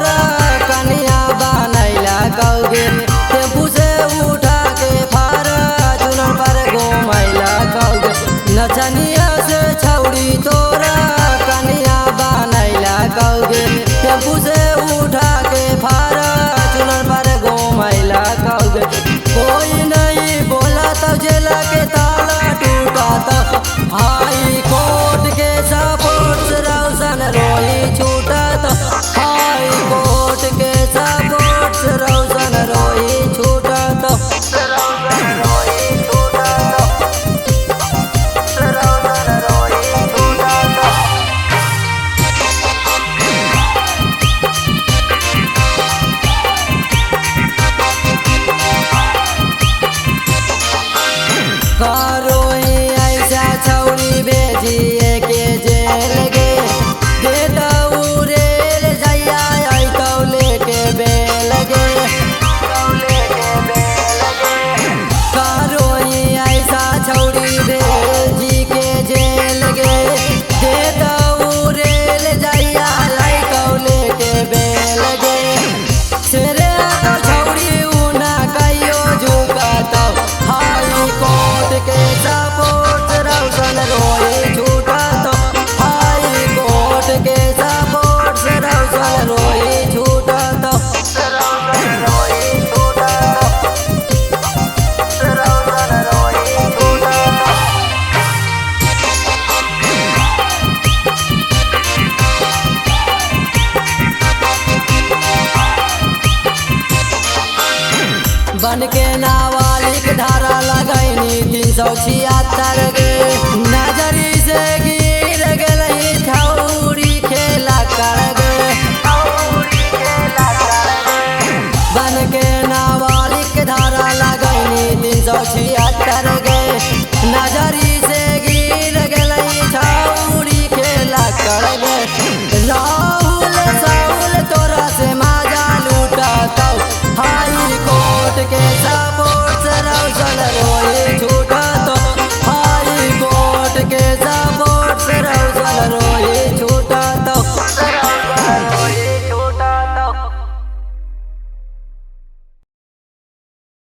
तोरा कन्या बनैला कौगे टेम्पू से उठा के फॉर्च्यूनर पर घुमैला कौगे नचनिया से छौड़ी तोरा कन्या बनैला कौगे टेम्पू से उठा के फॉर्च्यूनर पर घुमैला कौगे कोई नहीं बोला तो जेल के ताला टूटा तो हाई कोर्ट के सपोर्ट से रोशन रोई छूटा तो हाई कोर्ट के सपोर्ट से रोशन रोई छूटा तो भेजिए के जेल गे गेटा उरेल जैया आई तौले के बेल गे कारोई ऐसा छौड़ी भेजी के जेल गे गेटा उरेल जैया आई तौले के बेल गे सेरे छौड़ी उना कहियो झुका तो हाई कोर्ट के सपोर्ट रोशन रोई छूटा तो हाई कोर्ट के सपोर्ट से रोशन रोई छूटा तो बन के नाबालिग धारा लगैनी 376 गे नजरी से